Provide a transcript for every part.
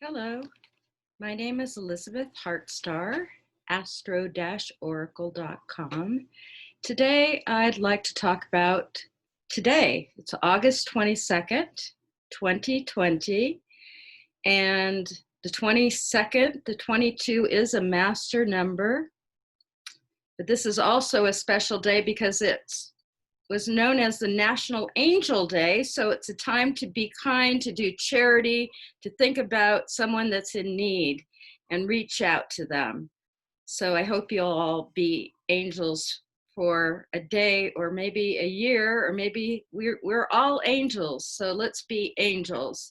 Hello, my name is Elizabeth HeartStar, Astro-Oracle.com. Today, I'd like to talk about today. It's August 22nd, 2020, and the 22nd, the 22 is a master number, but this is also a special day because it was known as the National Angel Day, so it's a time to be kind, to do charity, to think about someone that's in need and reach out to them. So I hope you'll all be angels for a day or maybe a year, or maybe we're all angels, so let's be angels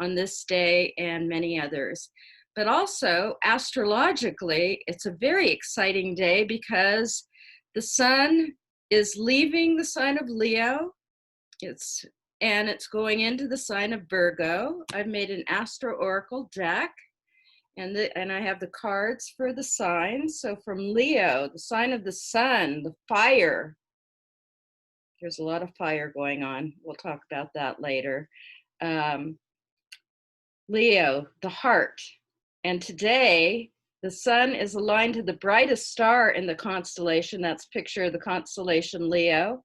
on this day and many others. But also, astrologically, it's a very exciting day because the sun is leaving the sign of Leo. It's going into the sign of Virgo. I've made an Astro-Oracle deck, and I have the cards for the signs. So from Leo, the sign of the sun, the fire. There's a lot of fire going on. We'll talk about that later. Leo, the heart. And today, the sun is aligned to the brightest star in the constellation. That's picture the constellation Leo,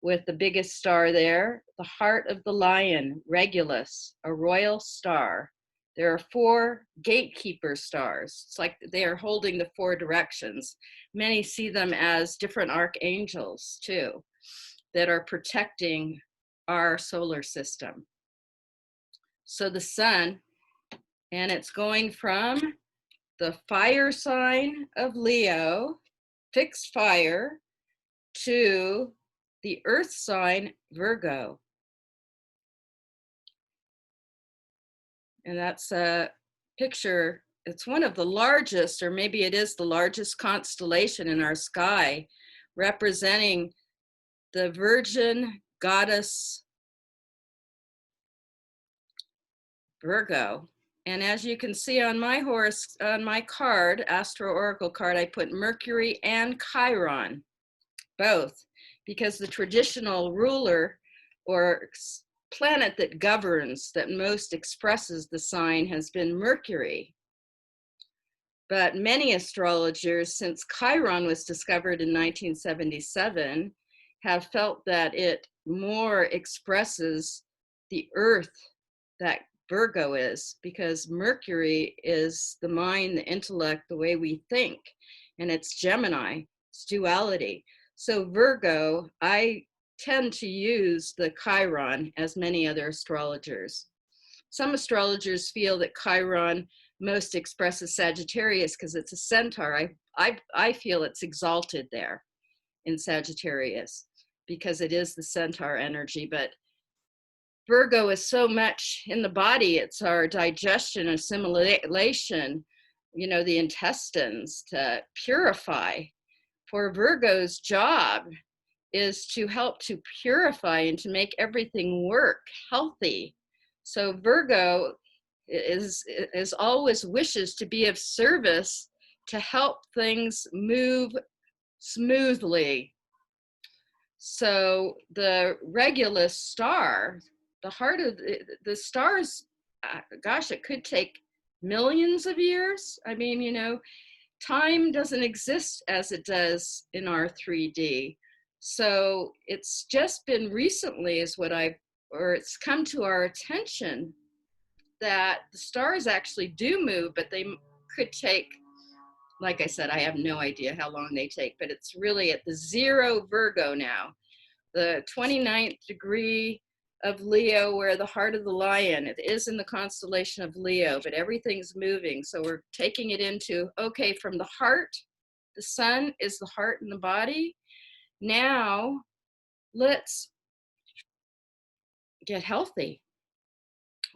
with the biggest star there, the heart of the lion, Regulus, a royal star. There are 4 gatekeeper stars. It's like they are holding the 4 directions. Many see them as different archangels too, that are protecting our solar system. So the sun, and it's going from the fire sign of Leo, fixed fire, to the earth sign Virgo. And that's a picture. It's one of the largest, or maybe it is the largest constellation in our sky, representing the Virgin goddess Virgo. And as you can see on my card, Astro-Oracle card, I put Mercury and Chiron, both, because the traditional ruler or planet that governs, that most expresses the sign, has been Mercury. But many astrologers, since Chiron was discovered in 1977, have felt that it more expresses the earth that Virgo is, because Mercury is the mind, the intellect, the way we think, and it's Gemini, it's duality. So Virgo, I tend to use the Chiron as many other astrologers. Some astrologers feel that Chiron most expresses Sagittarius because it's a centaur. I feel it's exalted there in Sagittarius because it is the centaur energy, but Virgo is so much in the body. It's our digestion, assimilation, the intestines, to purify. For Virgo's job is to help to purify and to make everything work healthy. So Virgo is always wishes to be of service to help things move smoothly. So the Regulus star, the heart of the stars, gosh, it could take millions of years. I mean, time doesn't exist as it does in our 3D. So it's just been recently it's come to our attention that the stars actually do move, but they could take, like I said, I have no idea how long they take, but it's really at the 0 Virgo now, the 29th degree of Leo, where the heart of the lion, it is in the constellation of Leo, but everything's moving. So we're taking it into, okay, from the heart, the sun is the heart and the body. Now let's get healthy,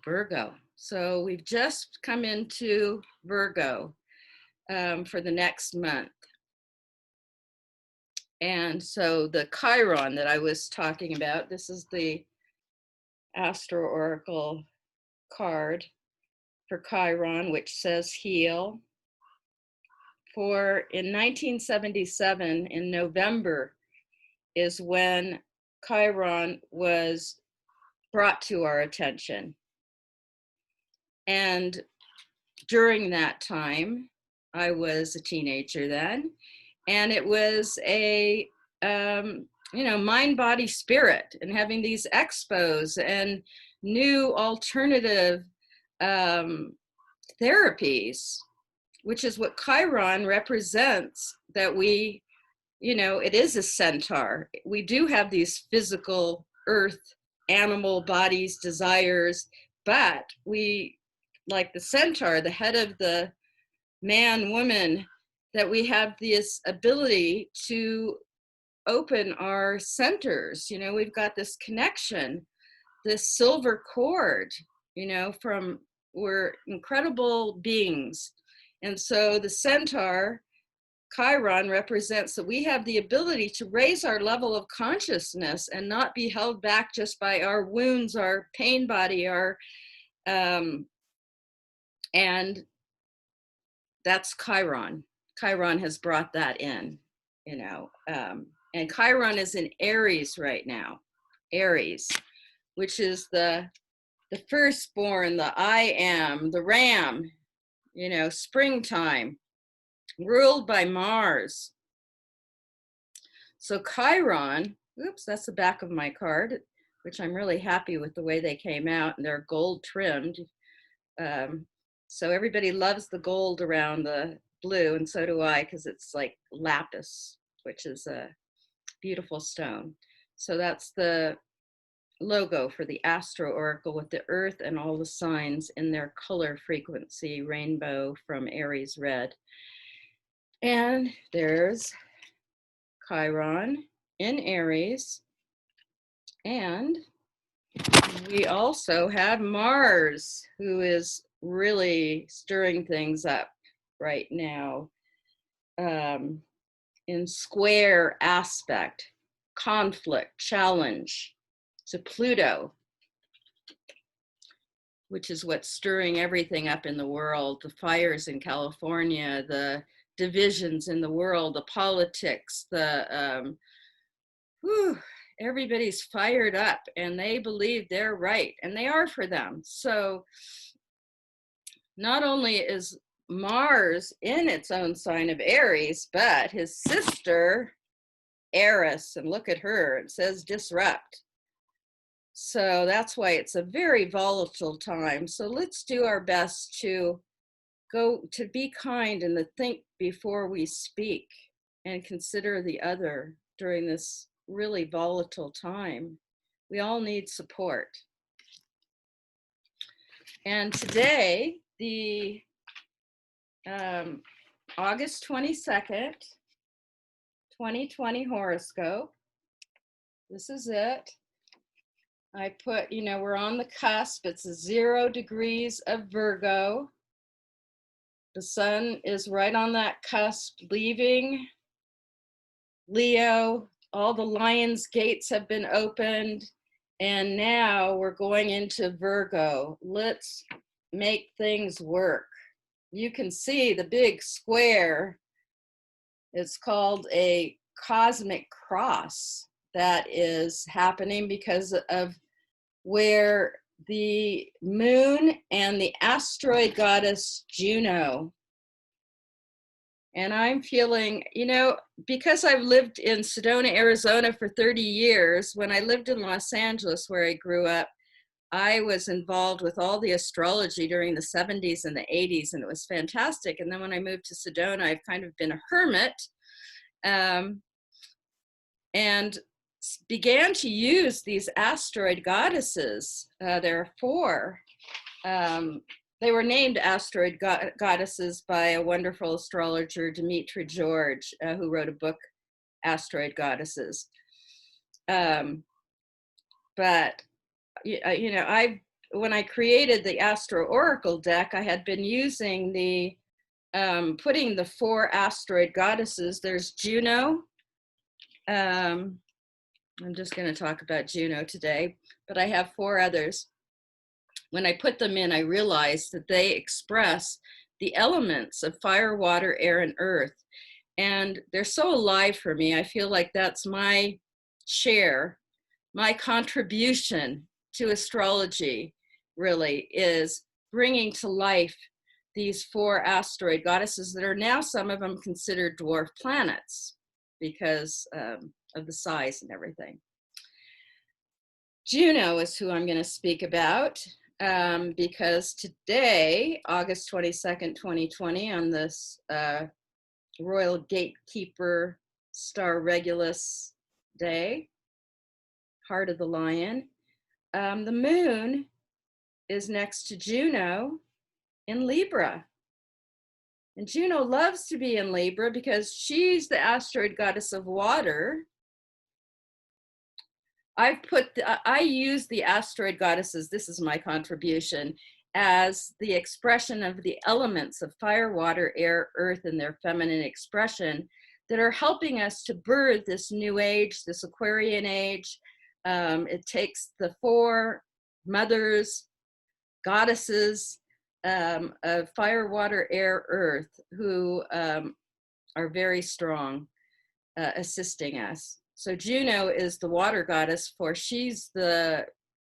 Virgo. So we've just come into Virgo for the next month. And so the Chiron that I was talking about, this is the Astro-Oracle card for Chiron, which says heal. In 1977, in November, is when Chiron was brought to our attention. And during that time, I was a teenager then, and it was a mind, body, spirit, and having these expos and new alternative therapies, which is what Chiron represents, that we, it is a centaur. We do have these physical earth animal bodies, desires, but we, like the centaur, the head of the man, woman, that we have this ability to open our centers. We've got this connection, this silver cord, from, we're incredible beings. And so the centaur, Chiron, represents that we have the ability to raise our level of consciousness and not be held back just by our wounds, our pain body, and that's Chiron. Chiron has brought that in, and Chiron is in Aries right now. Aries, which is the firstborn, the I am, the ram, springtime, ruled by Mars. So Chiron, oops, that's the back of my card, which I'm really happy with the way they came out, and they're gold trimmed. So everybody loves the gold around the blue, and so do I, because it's like lapis, which is a beautiful stone. So that's the logo for the Astro-Oracle, with the earth and all the signs in their color frequency, rainbow from Aries red. And there's Chiron in Aries. And we also have Mars, who is really stirring things up right now, in square aspect, conflict, challenge to Pluto, which is what's stirring everything up in the world, the fires in California, the divisions in the world, the politics, everybody's fired up, and they believe they're right, and they are for them. So not only is Mars in its own sign of Aries, but his sister Eris, and look at her, it says disrupt. So that's why it's a very volatile time. So let's do our best to be kind and to think before we speak, and consider the other during this really volatile time. We all need support. And today, the August 22nd, 2020 horoscope. This is it. I put, we're on the cusp. It's 0 degrees of Virgo. The sun is right on that cusp, leaving Leo. All the lion's gates have been opened, and now we're going into Virgo. Let's make things work. You can see the big square. It's called a cosmic cross that is happening because of where the moon and the asteroid goddess Juno. And I'm feeling, because I've lived in Sedona, Arizona for 30 years, when I lived in Los Angeles, where I grew up, I was involved with all the astrology during the 70s and the 80s, and it was fantastic. And then when I moved to Sedona, I've kind of been a hermit, and began to use these asteroid goddesses. There are 4. They were named asteroid goddesses by a wonderful astrologer, Demetra George, who wrote a book, Asteroid Goddesses. But when I created the Astro-Oracle deck, I had been using putting the 4 asteroid goddesses. There's Juno. I'm just going to talk about Juno today, but I have 4 others. When I put them in, I realized that they express the elements of fire, water, air, and earth. And they're so alive for me. I feel like that's my share, my contribution to astrology, really, is bringing to life these 4 asteroid goddesses that are now, some of them considered dwarf planets because of the size and everything. Juno is who I'm going to speak about because today, August 22nd, 2020, on this Royal Gatekeeper Star Regulus Day, Heart of the Lion, the moon is next to Juno in Libra. And Juno loves to be in Libra because she's the asteroid goddess of water. I use the asteroid goddesses, this is my contribution, as the expression of the elements of fire, water, air, earth, and their feminine expression that are helping us to birth this new age, this Aquarian age. It takes the 4 mothers, goddesses of fire, water, air, earth, who are very strong, assisting us. So Juno is the water goddess, for she's the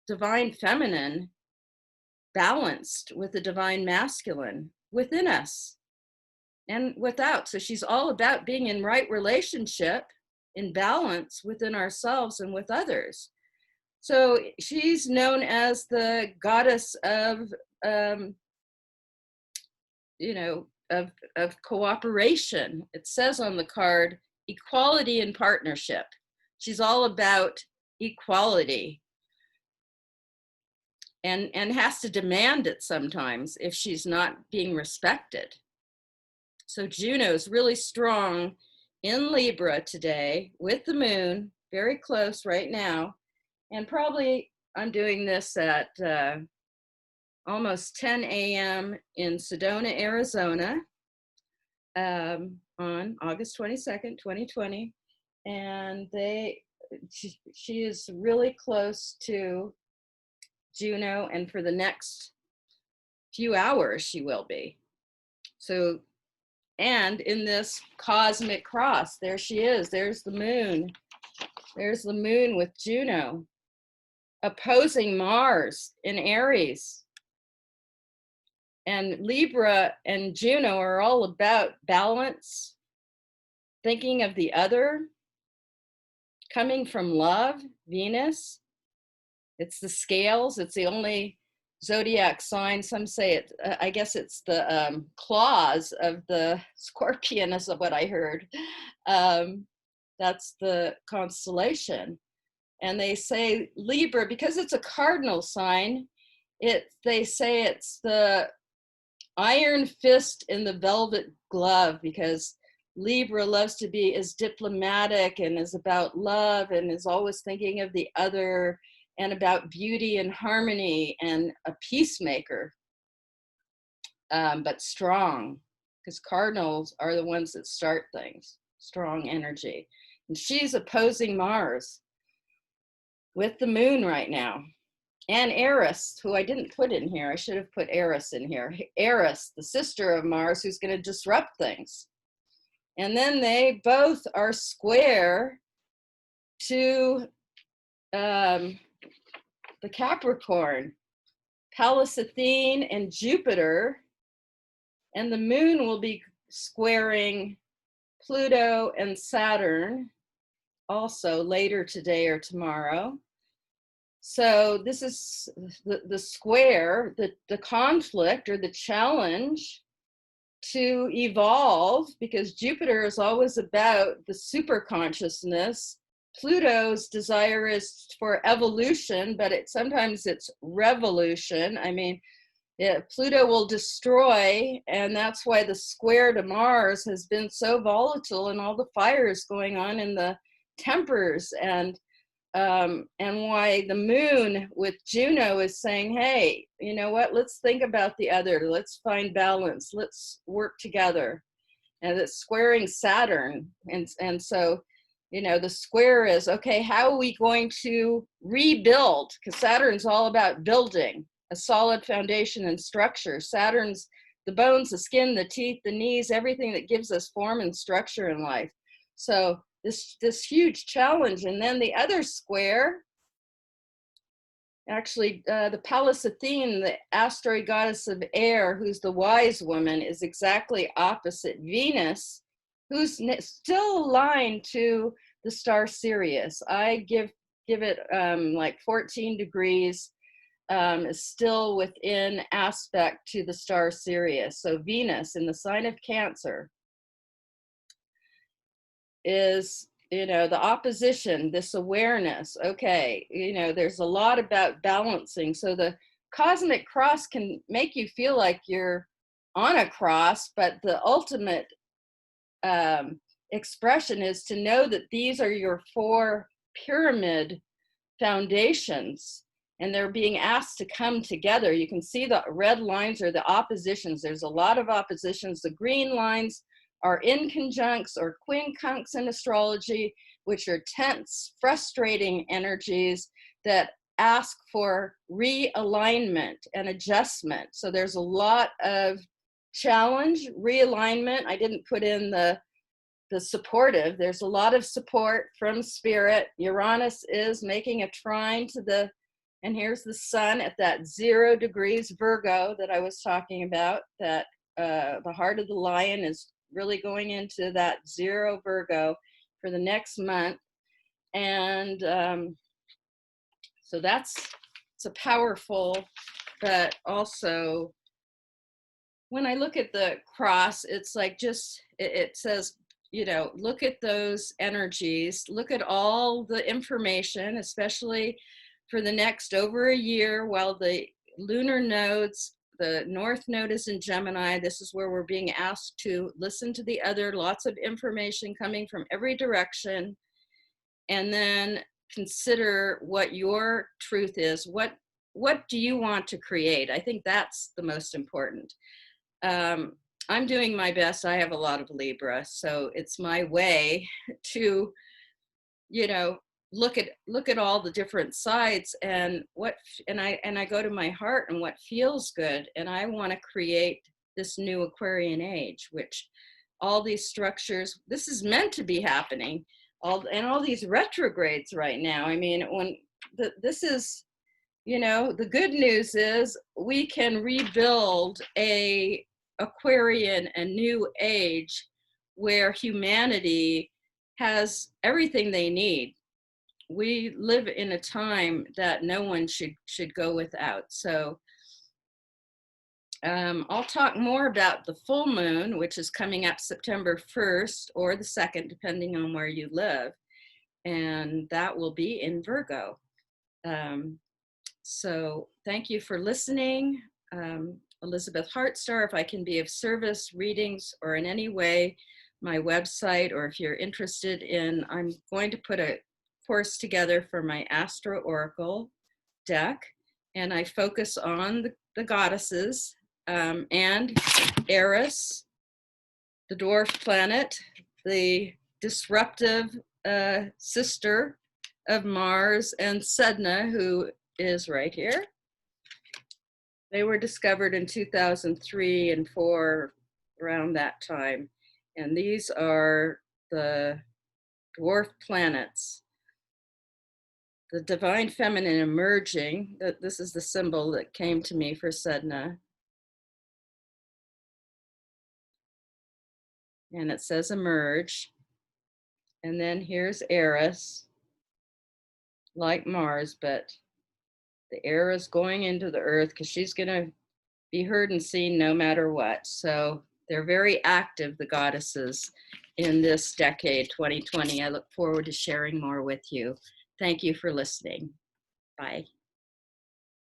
divine feminine balanced with the divine masculine within us and without. So she's all about being in right relationship, in balance within ourselves and with others. So she's known as the goddess of, of cooperation. It says on the card, equality and partnership. She's all about equality and has to demand it sometimes if she's not being respected. So Juno's really strong in Libra today with the moon, very close right now. And probably I'm doing this at almost 10 a.m. in Sedona, Arizona, on August 22nd, 2020. And she is really close to Juno, and for the next few hours she will be. So, and in this cosmic cross, there she is. There's the moon. There's the moon with Juno opposing Mars in Aries. And Libra and Juno are all about balance, thinking of the other, coming from love, Venus. It's the scales. It's the only zodiac sign. Some say it, I guess it's the claws of the scorpion is what I heard. That's the constellation. And they say Libra, because it's a cardinal sign, they say it's the iron fist in the velvet glove, because Libra loves to be as diplomatic and is about love and is always thinking of the other and about beauty and harmony and a peacemaker, but strong, because cardinals are the ones that start things, strong energy. And she's opposing Mars with the moon right now. And Eris, who I didn't put in here. I should have put Eris in here. Eris, the sister of Mars, who's going to disrupt things. And then they both are square to the Capricorn, Pallas Athene and Jupiter. And the moon will be squaring Pluto and Saturn also later today or tomorrow. So this is the square, the conflict or the challenge to evolve, because Jupiter is always about the super consciousness. Pluto's desire is for evolution, but sometimes it's revolution. I mean, Pluto will destroy, and that's why the square to Mars has been so volatile, and all the fires going on in the tempers, and why the moon with Juno is saying, hey, you know what, let's think about the other, let's find balance, let's work together. And it's squaring Saturn. And so, you know, the square is, okay, how are we going to rebuild? Because Saturn's all about building a solid foundation and structure. Saturn's the bones, the skin, the teeth, the knees, everything that gives us form and structure in life. So this huge challenge. And then the other square Actually, the Pallas Athene, the asteroid goddess of air, who's the wise woman, is exactly opposite Venus, who's still aligned to the star Sirius. I give it like 14 degrees, is still within aspect to the star Sirius. So Venus in the sign of Cancer is, you know, the opposition, this awareness. Okay, you know, there's a lot about balancing. So the cosmic cross can make you feel like you're on a cross, but the ultimate expression is to know that these are your 4 pyramid foundations, and they're being asked to come together. You can see the red lines are the oppositions. There's a lot of oppositions. The green lines are inconjuncts or quincunx in astrology, which are tense, frustrating energies that ask for realignment and adjustment. So there's a lot of challenge, realignment. I didn't put in the supportive. There's a lot of support from spirit. Uranus is making a trine to the, and here's the sun at that 0 degrees Virgo that I was talking about, that the heart of the lion is really going into that 0 Virgo for the next month. And so it's a powerful, but also when I look at the cross, it's like just, it says, you know, look at those energies, look at all the information, especially for the next over a year while the lunar nodes, the North Node is in Gemini. This is where we're being asked to listen to the other, lots of information coming from every direction, and then consider what your truth is. What do you want to create? I think that's the most important. I'm doing my best. I have a lot of Libra, so it's my way to, you know, look at all the different sides and I go to my heart and what feels good, and I want to create this new Aquarian age, which all these structures, this is meant to be happening, all these retrogrades right now. I mean, this is, you know, the good news is we can rebuild a Aquarian, a new age where humanity has everything they need. We live in a time that no one should go without. So I'll talk more about the full moon, which is coming up September 1st or the 2nd, depending on where you live. And that will be in Virgo. So thank you for listening. Elizabeth HeartStar, if I can be of service, readings, or in any way, my website, or if you're interested in, I'm going to put a course together for my Astro-Oracle deck, and I focus on the goddesses and Eris, the dwarf planet, the disruptive sister of Mars, and Sedna, who is right here. They were discovered in 2003 and 4, around that time. And these are the dwarf planets. The divine feminine emerging, this is the symbol that came to me for Sedna. And it says emerge. And then here's Eris, like Mars, but the air is going into the earth because she's going to be heard and seen no matter what. So they're very active, the goddesses, in this decade, 2020. I look forward to sharing more with you. Thank you for listening. Bye.